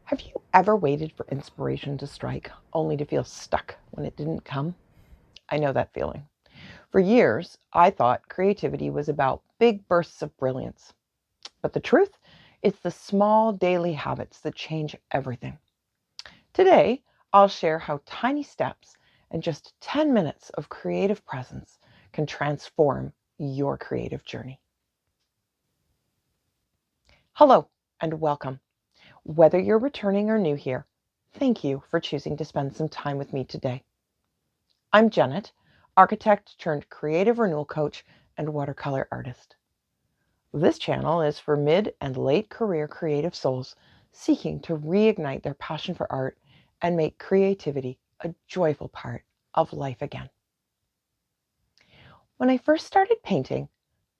Have you ever waited for inspiration to strike only to feel stuck when it didn't come? I know that feeling. For years, I thought creativity was about big bursts of brilliance. But the truth is the small daily habits that change everything. Today, I'll share how tiny steps and just 10 minutes of creative presence can transform your creative journey. Hello and welcome. Whether you're returning or new here, thank you for choosing to spend some time with me today. I'm Janet, architect turned creative renewal coach and watercolor artist. This channel is for mid and late career creative souls seeking to reignite their passion for art and make creativity a joyful part of life again. When I first started painting,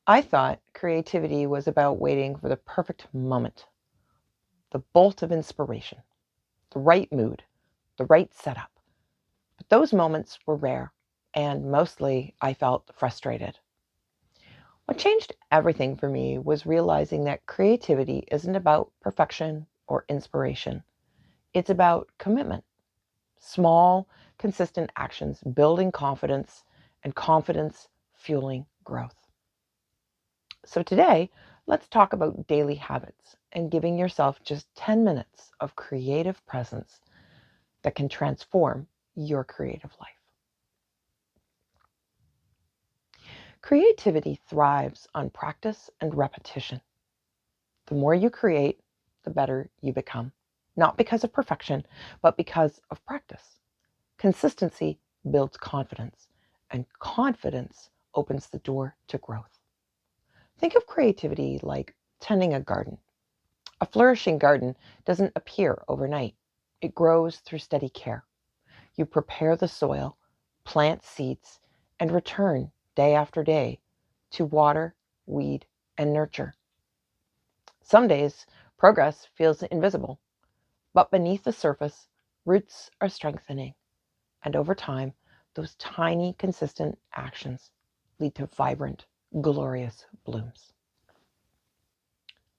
I thought creativity was about waiting for the perfect moment, the bolt of inspiration, the right mood, the right setup. But those moments were rare, and mostly I felt frustrated. What changed everything for me was realizing that creativity isn't about perfection or inspiration. It's about commitment, small, consistent actions building confidence, and confidence fueling growth. So today, let's talk about daily habits and giving yourself just 10 minutes of creative presence that can transform your creative life. Creativity thrives on practice and repetition. The more you create, the better you become. Not because of perfection, but because of practice. Consistency builds confidence, and confidence opens the door to growth. Think of creativity like tending a garden. A flourishing garden doesn't appear overnight. It grows through steady care. You prepare the soil, plant seeds, and return day after day to water, weed, and nurture. Some days, progress feels invisible, but beneath the surface, roots are strengthening, and over time, those tiny, consistent actions lead to vibrant, glorious blooms.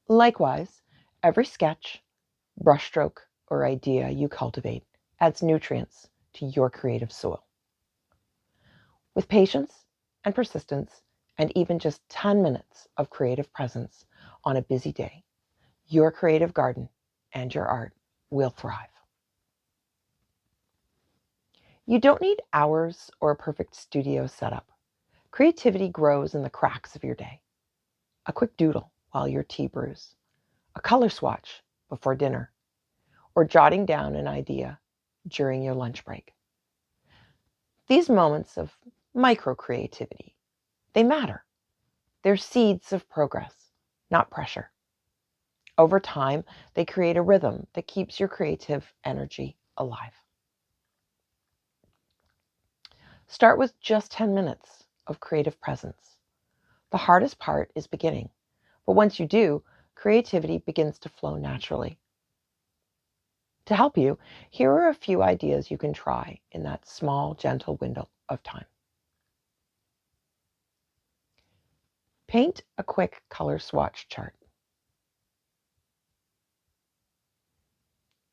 Likewise, every sketch, brushstroke, or idea you cultivate adds nutrients to your creative soil. With patience and persistence, and even just 10 minutes of creative presence on a busy day, your creative garden and your art will thrive. You don't need hours or a perfect studio setup. Creativity grows in the cracks of your day. A quick doodle while your tea brews, a color swatch before dinner, or jotting down an idea during your lunch break. These moments of micro creativity, they matter. They're seeds of progress, not pressure. Over time, they create a rhythm that keeps your creative energy alive. Start with just 10 minutes of creative presence. The hardest part is beginning, but once you do, creativity begins to flow naturally. To help you, here are a few ideas you can try in that small, gentle window of time. Paint a quick color swatch chart.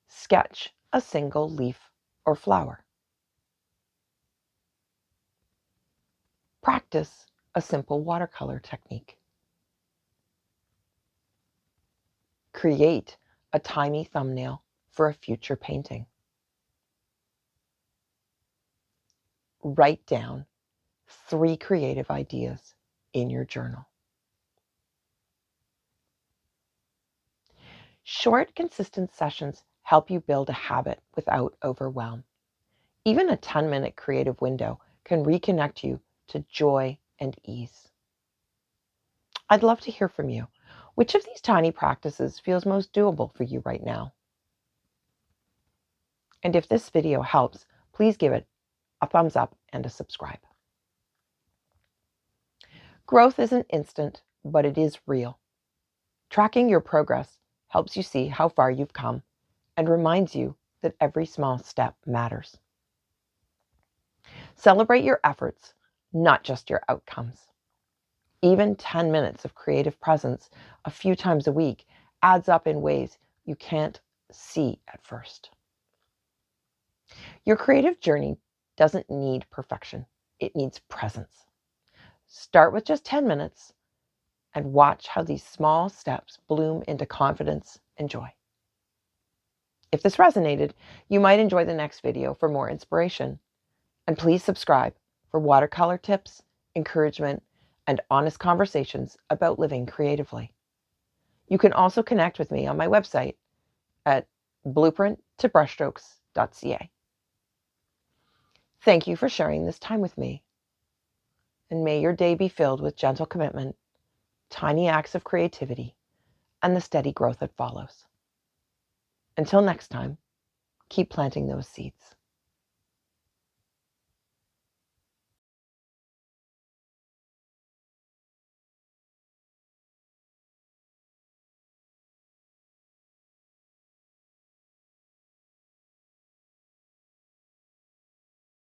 Sketch a single leaf or flower. Practice a simple watercolor technique. Create a tiny thumbnail for a future painting. Write down 3 creative ideas in your journal. Short, consistent sessions help you build a habit without overwhelm. Even a 10-minute creative window can reconnect you to joy and ease. I'd love to hear from you. Which of these tiny practices feels most doable for you right now? And if this video helps, please give it a thumbs up and a subscribe. Growth isn't instant, but it is real. Tracking your progress helps you see how far you've come and reminds you that every small step matters. Celebrate your efforts, not just your outcomes. Even 10 minutes of creative presence a few times a week adds up in ways you can't see at first. Your creative journey doesn't need perfection. It needs presence. Start with just 10 minutes and watch how these small steps bloom into confidence and joy. If this resonated, you might enjoy the next video for more inspiration. And please subscribe for watercolor tips, encouragement, and honest conversations about living creatively. You can also connect with me on my website at blueprinttobrushstrokes.ca. Thank you for sharing this time with me. And may your day be filled with gentle commitment, tiny acts of creativity, and the steady growth that follows. Until next time, keep planting those seeds.